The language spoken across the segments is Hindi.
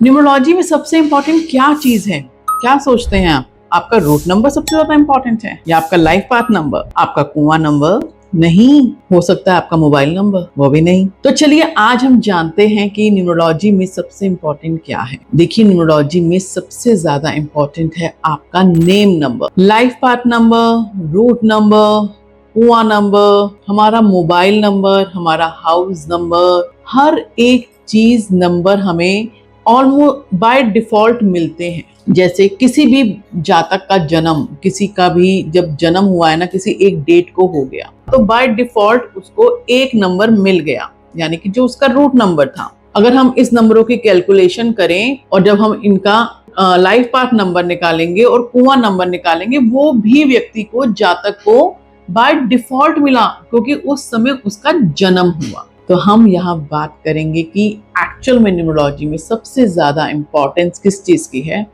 न्यूमरोलॉजी में सबसे इंपॉर्टेंट क्या चीज है? क्या सोचते हैं आप? आपका रूट नंबर सबसे ज्यादा इंपॉर्टेंट है या आपका लाइफ पाथ नंबर, आपका कुआं नंबर? नहीं हो सकता है आपका मोबाइल नंबर, वो भी नहीं। तो चलिए आज हम जानते हैं कि न्यूमरोलॉजी में सबसे इंपॉर्टेंट क्या है। देखिए, न्यूमरोलॉजी में सबसे ज्यादा इंपॉर्टेंट है आपका name number, life path number, root number, kua number, हमारा मोबाइल नंबर, हमारा हाउस नंबर। हर एक चीज नंबर हमें ऑलमोस्ट बाय डिफॉल्ट मिलते हैं। जैसे किसी भी जातक का जन्म, किसी का भी जब जन्म हुआ है ना, किसी एक डेट को हो गया, तो बाय डिफॉल्ट उसको एक नंबर मिल गया, यानी कि जो उसका रूट नंबर था। अगर हम इस नंबरों की कैलकुलेशन करें और जब हम इनका लाइफ पाथ नंबर निकालेंगे और कुआं नंबर निकालेंगे, वो भी व्यक्ति को, जातक को बाय डिफॉल्ट मिला, क्योंकि उस समय उसका जन्म हुआ। तो हम यहाँ बात करेंगे कि एक्चुअल में न्यूमरोलॉजी में सबसे ज्यादा इंपॉर्टेंस किस चीज की है।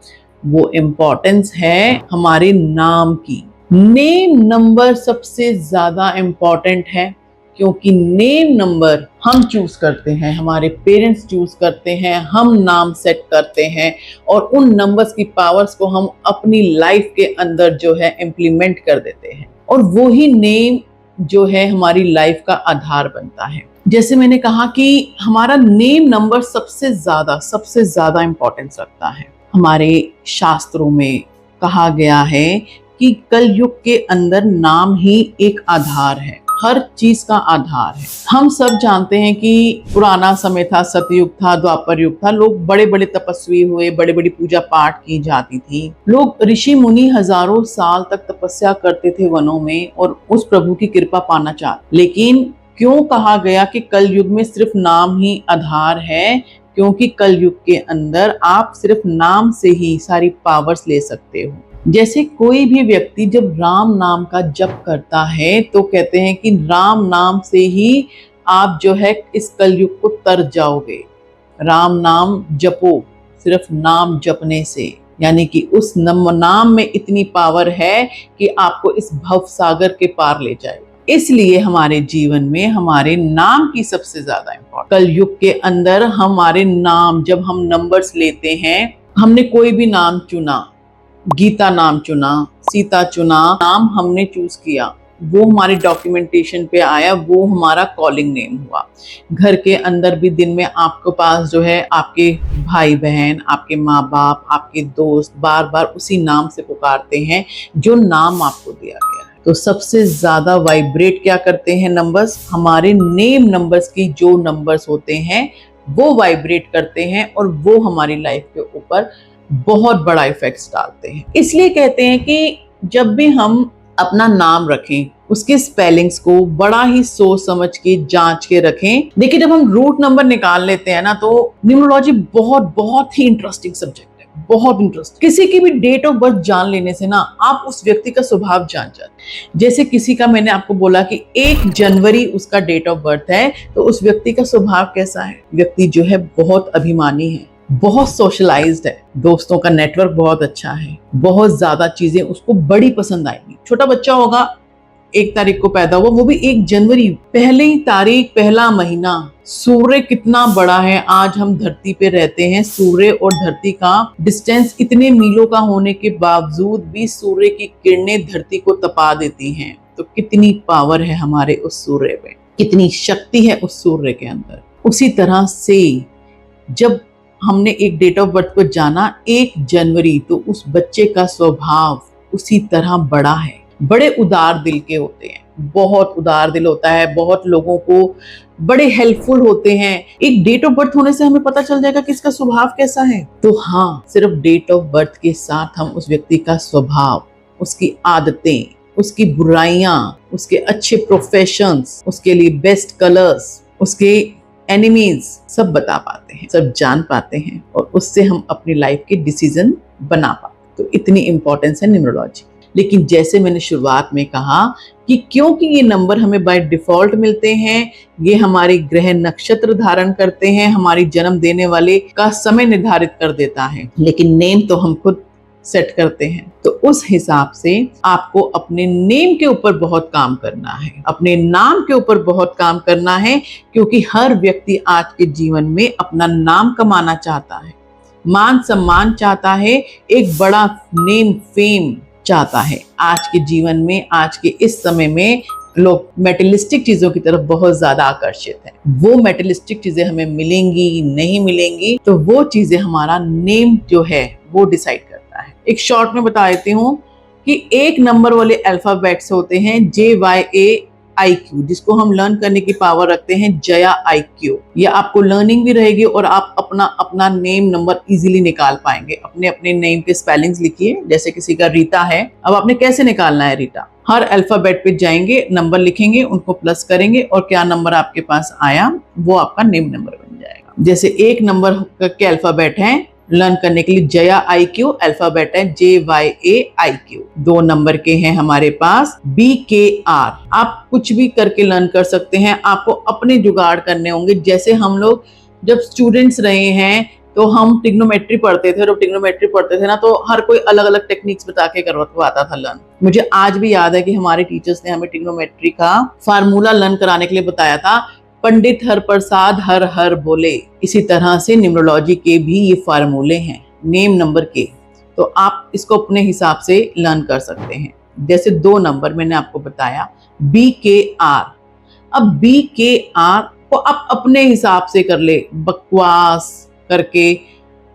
वो इंपॉर्टेंस है हमारे नाम की। नेम नंबर सबसे ज्यादा इंपॉर्टेंट है, क्योंकि नेम नंबर हम चूज करते हैं, हमारे पेरेंट्स चूज करते हैं, हम नाम सेट करते हैं और उन नंबर्स की पावर्स को हम अपनी लाइफ के अंदर जो है इम्प्लीमेंट कर देते हैं, और वही नेम जो है हमारी लाइफ का आधार बनता है। जैसे मैंने कहा कि हमारा नेम नंबर सबसे ज्यादा इंपॉर्टेंस रखता है। हमारे शास्त्रों में कहा गया है कि कलयुग के अंदर नाम ही एक आधार है, हर चीज का आधार है। हम सब जानते हैं कि पुराना समय था, सतयुग था, द्वापर युग था, लोग बड़े बड़े तपस्वी हुए, बड़े बड़ी पूजा पाठ की जाती थी। लोग ऋषि मुनि हजारों साल तक तपस्या करते थे वनों में और उस प्रभु की कृपा पाना चाहते। लेकिन क्यों कहा गया कि कलयुग में सिर्फ नाम ही आधार है? क्योंकि कलयुग के अंदर आप सिर्फ नाम से ही सारी पावर्स ले सकते हो। जैसे कोई भी व्यक्ति जब राम नाम का जप करता है तो कहते हैं कि राम नाम से ही आप जो है इस कलयुग को तर जाओगे। राम नाम जपो, सिर्फ नाम जपने से, यानी कि उस नाम में इतनी पावर है कि आपको इस भव सागर के पार ले जाएगा। इसलिए हमारे जीवन में हमारे नाम की सबसे ज्यादा इंपॉर्टेंस। कलयुग के अंदर हमारे नाम, जब हम नंबर्स लेते हैं, हमने कोई भी नाम चुना, गीता नाम चुना, सीता चुना, नाम हमने चूज किया, वो हमारी डॉक्यूमेंटेशन पे आया, वो हमारा कॉलिंग नेम हुआ। घर के अंदर भी दिन में आपके पास जो है आपके भाई बहन, आपके माँ बाप, आपके दोस्त बार बार उसी नाम से पुकारते हैं जो नाम आपको दिया गया है। तो सबसे ज्यादा वाइब्रेट क्या करते हैं नंबर्स? हमारे नेम नंबर्स की जो नंबर्स होते हैं वो वाइब्रेट करते हैं और वो हमारी लाइफ के ऊपर बहुत बड़ा इफेक्ट डालते हैं। इसलिए कहते हैं कि जब भी हम अपना नाम रखें, उसके स्पेलिंग्स को बड़ा ही सोच समझ के जांच के रखें। देखिए, जब हम रूट नंबर निकाल लेते हैं ना, तो न्यूमरोलॉजी बहुत ही इंटरेस्टिंग सब्जेक्ट है, बहुत इंटरेस्टिंग। किसी की भी डेट ऑफ बर्थ जान लेने से ना आप उस व्यक्ति का स्वभाव जान जाते हैं। जैसे किसी का, मैंने आपको बोला कि 1 जनवरी उसका डेट ऑफ बर्थ है, तो उस व्यक्ति का स्वभाव कैसा है? व्यक्ति जो है बहुत अभिमानी है, बहुत सोशलाइज्ड है, दोस्तों का नेटवर्क बहुत अच्छा है, बहुत ज्यादा चीजें उसको बड़ी पसंद आएंगी। छोटा बच्चा होगा, 1 तारीख को पैदा हुआ, वो भी 1 जनवरी, पहली तारीख, पहला महीना। सूर्य कितना बड़ा है, आज हम धरती पे रहते हैं, सूर्य और धरती का डिस्टेंस इतने मीलों का होने के बावजूद भी सूर्य की किरणें धरती को तपा देती हैं। तो कितनी पावर है हमारे उस सूर्य में, कितनी शक्ति है उस सूर्य के अंदर। उसी तरह से जब हमने एक डेट ऑफ बर्थ को जाना 1 जनवरी, तो उस बच्चे का स्वभाव उसी तरह बड़ा है। बड़े उदार दिल के होते हैं, बहुत उदार दिल होता है, बहुत लोगों को बड़े हेल्पफुल होते हैं। एक डेट ऑफ बर्थ होने से हमें पता चल जाएगा कि इसका स्वभाव कैसा है। तो हाँ, सिर्फ डेट ऑफ बर्थ के साथ हम उस व्यक्ति का स्वभाव, उसकी आदतें, उसकी बुराइयां, उसके अच्छे प्रोफेशंस, उसके लिए बेस्ट कलर्स, उसके एनिमीज सब बता पाते हैं, सब जान पाते हैं, और उससे हम अपनी लाइफ के डिसीजन बना पाते। तो इतनी इंपॉर्टेंस है न्यूमरोलॉजी। लेकिन जैसे मैंने शुरुआत में कहा कि क्योंकि ये नंबर हमें बाय डिफॉल्ट मिलते हैं, ये हमारे ग्रह नक्षत्र धारण करते हैं, हमारी जन्म देने वाले का समय निर्धारित कर देता है, लेकिन नेम तो हम खुद सेट करते हैं। तो उस हिसाब से आपको अपने नेम के ऊपर बहुत काम करना है, अपने नाम के ऊपर बहुत काम करना है, क्योंकि हर व्यक्ति आज के जीवन में अपना नाम कमाना चाहता है। मान सम्मान चाहता है, एक बड़ा नेम फेम चाहता है। आज के जीवन में, आज के इस समय में लोग मेटेरियलिस्टिक चीजों की तरफ बहुत ज्यादा आकर्षित हैं। वो मेटेरियलिस्टिक चीजें हमें मिलेंगी नहीं मिलेंगी, तो वो चीजें हमारा नेम जो है वो डिसाइड करता है। एक शॉर्ट में बता देती हूँ कि एक नंबर वाले अल्फाबेट्स होते हैं JYAIQ, जिसको हम लर्न करने की पावर रखते हैं जया IQ। ये आपको लर्निंग भी रहेगी और आप अपना अपना नेम नंबर इजीली निकाल पाएंगे। अपने अपने नेम के स्पेलिंग्स लिखिए। जैसे किसी का रीता है, अब आपने कैसे निकालना है रीता? हर अल्फाबेट पे जाएंगे, नंबर लिखेंगे, उनको प्लस करेंगे और क्या नंबर आपके पास आया वो आपका नेम नंबर बन जाएगा। जैसे एक नंबर के अल्फाबेट हैं लर्न करने के लिए जया IQ, अल्फाबेट है JYAIQ। 2 नंबर के हैं हमारे पास BKR। आप कुछ भी करके लर्न कर सकते हैं, आपको अपने जुगाड़ करने होंगे। जैसे हम लोग जब स्टूडेंट्स रहे हैं तो हम ट्रिग्नोमेट्री पढ़ते थे, और ट्रिग्नोमेट्री पढ़ते थे ना तो हर कोई अलग अलग टेक्निक्स बता के करवाता था लर्न। मुझे आज भी याद है कि हमारे टीचर्स ने हमें ट्रिग्नोमेट्री का फार्मूला लर्न कराने के लिए बताया था, पंडित हर प्रसाद हर हर बोले। इसी तरह से न्यूमरोलॉजी के भी ये फार्मूले हैं नेम नंबर के, तो आप इसको अपने हिसाब से लर्न कर सकते हैं। जैसे 2 नंबर मैंने आपको बताया BKR। अब BKR को आप अपने हिसाब से कर ले, बकवास करके,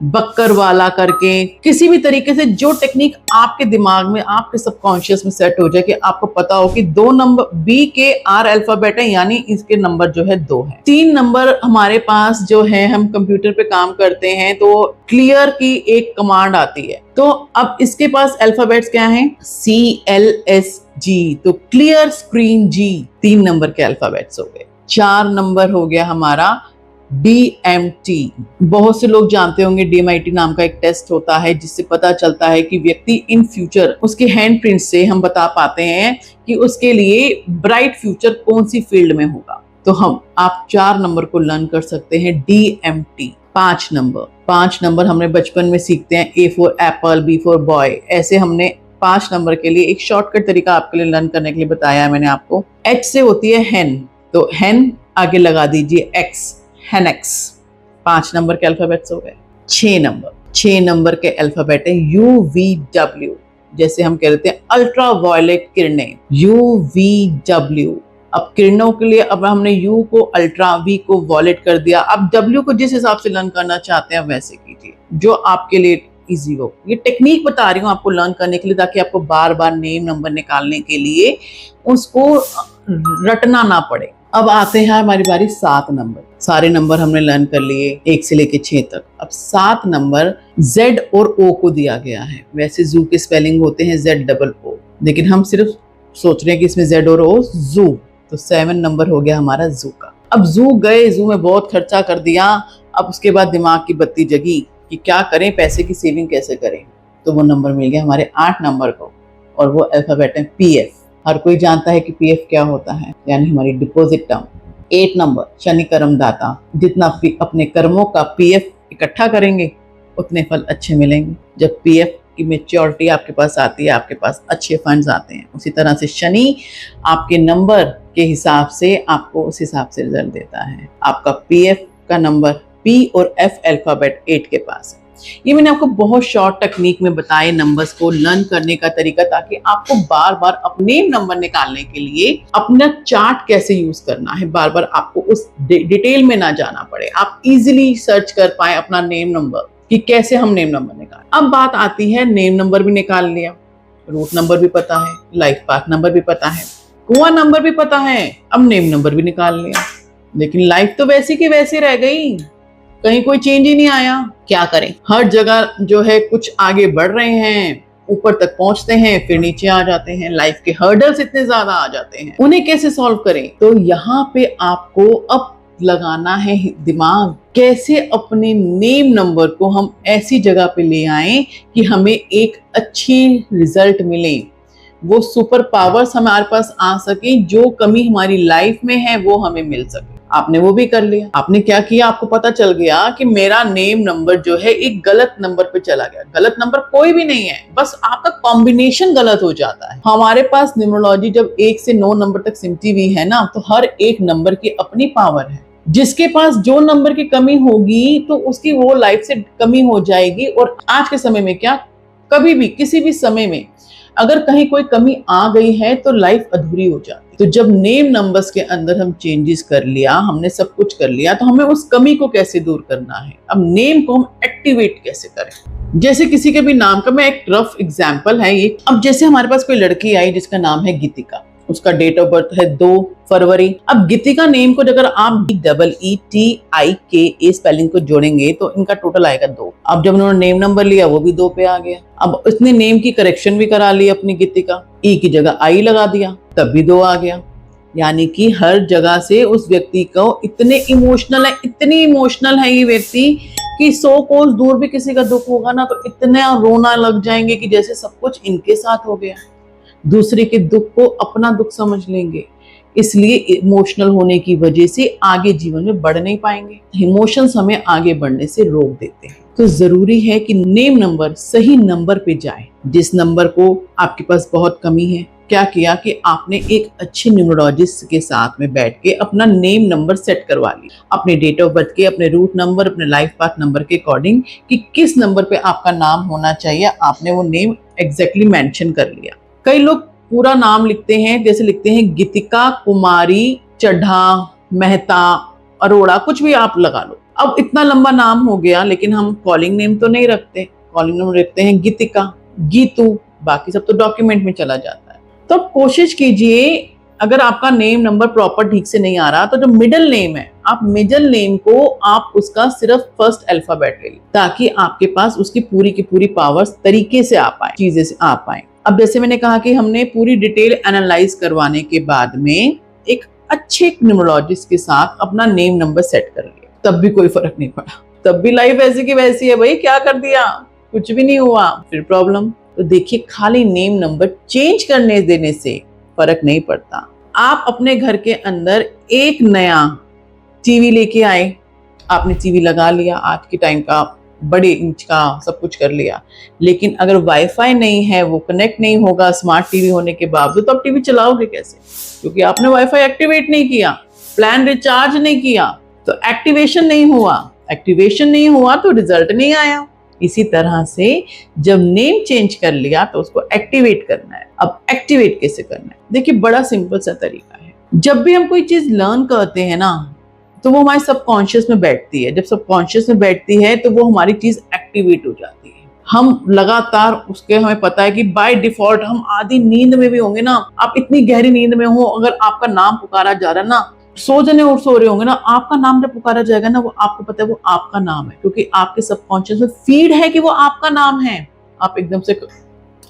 बक्कर वाला करके, किसी भी तरीके से जो टेक्निक आपके दिमाग में, आपके सबकॉन्शियस में सेट हो जाए कि आपको पता हो कि 2 नंबर BKR अल्फाबेट है, यानी इसके नंबर जो है 2 है। 3 नंबर हमारे पास जो है, हम कंप्यूटर पे काम करते हैं तो क्लियर की एक कमांड आती है, तो अब इसके पास अल्फाबेट्स क्या है? CLSG, तो क्लियर स्क्रीन G 3 नंबर के अल्फाबेट्स हो गए। 4 नंबर हो गया हमारा DMT। बहुत से लोग जानते होंगे DMIT नाम का एक टेस्ट होता है जिससे पता चलता है कि व्यक्ति इन फ्यूचर, उसके हैंड प्रिंट से हम बता पाते हैं कि उसके लिए ब्राइट फ्यूचर कौन सी फील्ड में होगा। तो आप 4 नंबर को लर्न कर सकते हैं DMT। 5 नंबर हमने बचपन में सीखते हैं, A for Apple, B for boy. ऐसे हमने 5 नंबर के लिए एक शॉर्टकट तरीका आपके लिए लर्न करने के लिए बताया है मैंने आपको। H से होती है hen, तो hen आगे लगा दीजिए X, हेनेक्स। 5 नंबर के अल्फाबेट्स हो गए। 6 नंबर के अल्फाबेट है UVW। जैसे हम कह रहे थे अल्ट्रा वायलेट किरणें, UVW। अब किरणों के लिए अब हमने U को अल्ट्रा, V को वॉलेट कर दिया। अब W को जिस हिसाब से लर्न करना चाहते हैं वैसे कीजिए जो आपके लिए इजी हो। ये टेक्निक बता रही हूँ आपको लर्न करने के लिए, ताकि आपको बार बार नेम नंबर निकालने के लिए उसको रटना ना पड़े। अब आते हैं हमारी बारी 7 नंबर। सारे नंबर हमने लर्न कर लिए 1 से लेके 6 तक। अब 7 नंबर Z और O को दिया गया है। वैसे जू के स्पेलिंग होते हैं ZOO, लेकिन हम सिर्फ सोच रहे हैं कि इसमें Z और O, जू। तो 7 नंबर हो गया हमारा जू का। अब जू गए, जू में बहुत खर्चा कर दिया। अब उसके बाद दिमाग की बत्ती जगी कि क्या करें, पैसे की सेविंग कैसे करें। तो वो नंबर मिल गया हमारे 8 नंबर को, और वो अल्फाबेट है PF। हर कोई जानता है कि PF क्या होता है, यानी हमारी डिपॉजिट टर्म। 8 नंबर शनि कर्मदाता। जितना अपने कर्मों का PF इकट्ठा करेंगे उतने फल अच्छे मिलेंगे। जब PF की मेच्योरिटी आपके पास आती है, आपके पास अच्छे फंड्स आते हैं। उसी तरह से शनि आपके नंबर के हिसाब से आपको उस हिसाब से रिजल्ट देता है। आपका PF का नंबर P और F अल्फाबेट 8 के पास है। ये मैंने आपको बहुत शॉर्ट टेक्निक में बताए नंबर्स को लर्न करने का तरीका, ताकि आपको बार बार अपने नंबर निकालने के लिए अपना चार्ट कैसे यूज करना है, बार बार आपको उस डिटेल में ना जाना पड़े। आप इजीली सर्च कर पाए अपना नेम नंबर कि कैसे हम नेम नंबर निकालें। अब बात आती है, नेम नंबर भी निकाल लिया, रूट नंबर भी पता है, लाइफ पाथ नंबर भी पता है, कुआं नंबर भी पता है, अब नेम नंबर भी निकाल लिया, लेकिन लाइफ तो वैसी की वैसी रह गई, कहीं कोई चेंज ही नहीं आया। क्या करें? हर जगह जो है कुछ आगे बढ़ रहे हैं, ऊपर तक पहुंचते हैं, फिर नीचे आ जाते हैं। लाइफ के हर्डल्स इतने ज्यादा आ जाते हैं, उन्हें कैसे सॉल्व करें? तो यहाँ पे आपको अब लगाना है दिमाग, कैसे अपने नेम नंबर को हम ऐसी जगह पे ले आएं कि हमें एक अच्छी रिजल्ट मिले, वो सुपर पावर्स हमारे पास आ सके, जो कमी हमारी लाइफ में है वो हमें मिल सके। आपने वो भी कर लिया। आपने क्या किया? आपको पता चल गया कि मेरा नेम नंबर जो है एक गलत नंबर पे चला गया। गलत नंबर कोई भी नहीं है, बस आपका कॉम्बिनेशन गलत हो जाता है। हमारे पास न्यूमरोलॉजी जब 1 से 9 नंबर तक सिमटी हुई है ना, तो हर एक नंबर की अपनी पावर है। जिसके पास जो नंबर की कमी होगी तो उसकी वो लाइफ से कमी हो जाएगी। और आज के समय में क्या, कभी भी किसी भी समय में अगर कहीं कोई कमी आ गई है तो लाइफ अधूरी हो जाती है। तो जब नेम नंबर्स के अंदर हम चेंजेस कर लिया, हमने सब कुछ कर लिया, तो हमें उस कमी को कैसे दूर करना है, अब नेम को हम एक्टिवेट कैसे करें। जैसे किसी के भी नाम का, मैं एक रफ एग्जांपल है ये। अब जैसे हमारे पास कोई लड़की आई जिसका नाम है गीतिका, उसका डेट ऑफ बर्थ है 2 फरवरी। अब गीतिका नेम को अगर आप EETIKA स्पेलिंग को जोड़ेंगे तो इनका टोटल आएगा 2। अब जब उन्होंने नेम नंबर लिया वो भी 2 पे आ गया। अब इसने नेम की करेक्शन भी करा ली अपनी गीतिका, ई की जगह आई लगा दिया, तब भी 2 आ गया। यानी कि हर जगह से उस व्यक्ति को इतने इमोशनल है ये व्यक्ति कि 100 कोस दूर भी किसी का दुख होगा ना तो इतना रोना लग जाएंगे कि जैसे सब कुछ इनके साथ हो गया। दूसरे के दुख को अपना दुख समझ लेंगे, इसलिए इमोशनल होने की वजह से आगे जीवन में बढ़ नहीं पाएंगे। इमोशंस हमें आगे बढ़ने से रोक देते हैं। तो जरूरी है कि नेम नंबर सही नंबर पे जाए। जिस नंबर को आपके पास बहुत कमी है, क्या किया कि आपने एक अच्छे न्यूमरोलॉजिस्ट के साथ में बैठ के अपना नेम नंबर सेट करवा लिया, अपने डेट ऑफ बर्थ के, अपने रूट नंबर, अपने लाइफ पाथ नंबर के अकॉर्डिंग कि किस नंबर पे आपका नाम होना चाहिए। आपने वो नेम एग्जैक्टली मेंशन कर लिया। कई लोग पूरा नाम लिखते हैं, जैसे लिखते हैं गीतिका कुमारी चड्ढा मेहता अरोड़ा, कुछ भी आप लगा लो। अब इतना लंबा नाम हो गया, लेकिन हम कॉलिंग नेम तो नहीं रखते, कॉलिंग नेम रखते हैं गीतिका, गीतू, बाकी सब तो डॉक्यूमेंट में चला जाता है। तो कोशिश कीजिए, अगर आपका नेम नंबर प्रॉपर ठीक से नहीं आ रहा तो जो मिडिल नेम है, आप मिडिल नेम को आप उसका सिर्फ फर्स्ट अल्फाबेट ले, ताकि आपके पास उसकी पूरी की पूरी पावर्स तरीके से आ पाए, चीजें से आ पाए। अब जैसे मैंने कहा कि हमने पूरी डिटेल एनालाइज करवाने के बाद में एक अच्छे न्यूमरोलॉजिस्ट के साथ अपना नेम नंबर सेट कर लिया, तब भी कोई फर्क नहीं पड़ा, तब भी लाइफ ऐसी की वैसी है। भाई क्या कर दिया, कुछ भी नहीं हुआ, फिर प्रॉब्लम। तो देखिए, खाली नेम नंबर चेंज करने देने से फर्क नहीं पड़ता। आप अपने घर के अंदर एक नया टीवी लेके आए, आपने टीवी लगा लिया, आज के टाइम का बड़े इंच का सब कुछ कर लिया, लेकिन अगर वाईफाई नहीं है, वो कनेक्ट नहीं होगा स्मार्ट टीवी होने के बावजूद, तो आप टीवी चलाओगे कैसे? क्योंकि आपने वाईफाई एक्टिवेट नहीं किया, प्लान रिचार्ज नहीं किया, तो एक्टिवेशन नहीं हुआ तो रिजल्ट नहीं आया। इसी तरह से जब नेम चेंज कर लिया तो उसको एक्टिवेट करना है। अब एक्टिवेट कैसे करना है, देखिए बड़ा सिंपल सा तरीका है। जब भी हम कोई चीज लर्न करते हैं ना, तो वो हमारे सबकॉन्शियस में बैठती है। जब सबकॉन्शियस में बैठती है तो वो हमारी चीज एक्टिवेट हो जाती है। हम लगातार उसके, हमें पता है कि बाय डिफॉल्ट हम आधी नींद में भी होंगे ना, आप इतनी गहरी नींद में हो, अगर आपका नाम पुकारा जा रहा है ना, सो जने और सो रहे होंगे ना, आपका नाम जब पुकारा जाएगा ना, वो आपको पता है वो आपका नाम है, क्योंकि आपके सबकॉन्शियस में फीड है कि वो आपका नाम है। आप एकदम से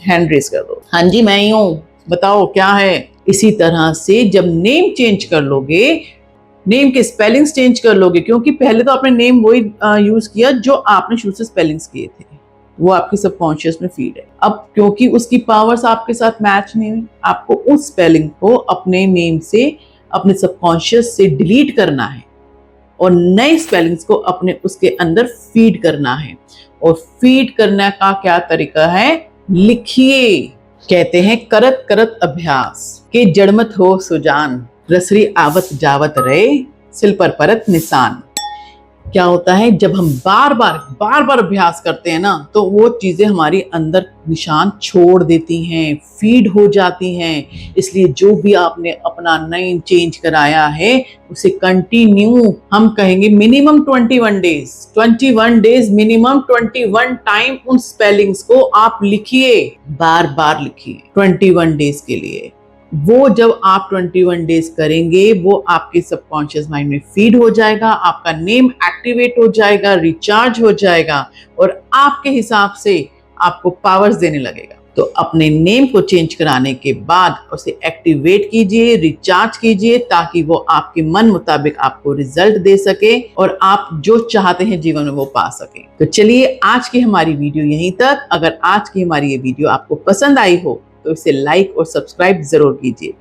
हैंड रेस कर दो, हाँ जी मैं ही हूँ, बताओ क्या है। इसी तरह से जब नेम चेंज कर लोगे, नेम के स्पेलिंग्स चेंज कर लोगे, क्योंकि पहले तो आपने नेम वही यूज किया जो आपने शुरू से स्पेलिंग्स किए थे, वो आपके सबकॉन्शियस में फीड है। अब क्योंकि उसकी पावर्स आपके साथ मैच नहीं हुई, आपको उस स्पेलिंग को अपने नेम से, अपने सबकॉन्शियस से डिलीट करना है और नए स्पेलिंग्स को अपने उसके अंदर फीड करना है। और फीड करने का क्या तरीका है, लिखिए। कहते हैं करत करत अभ्यास के जड़मत हो सुजान, रसरी आवत जावत रहे, सिल पर परत निशान। क्या होता है, जब हम बार बार अभ्यास करते हैं ना, तो वो चीजें हमारी अंदर निशान छोड़ देती हैं, फीड हो जाती हैं। इसलिए जो भी आपने अपना नेम चेंज कराया है, उसे कंटिन्यू, हम कहेंगे मिनिमम 21 डेज मिनिमम 21 टाइम उन स्पेलिंग्स को आप लिखिए, बार बार लिखिए 21 डेज के लिए। वो जब आप 21 डेज करेंगे, वो आपके सबकॉन्शियस माइंड में फीड हो जाएगा, आपका नेम एक्टिवेट हो जाएगा, रिचार्ज हो जाएगा और आपके हिसाब से आपको पावर्स देने लगेगा। तो अपने नेम को चेंज कराने के बाद उसे एक्टिवेट कीजिए, रिचार्ज कीजिए, ताकि वो आपके मन मुताबिक आपको रिजल्ट दे सके और आप जो चाहते हैं जीवन में वो पा सके। तो चलिए, आज की हमारी वीडियो यहीं तक। अगर आज की हमारी ये वीडियो आपको पसंद आई हो तो इसे लाइक और सब्सक्राइब जरूर कीजिएगा।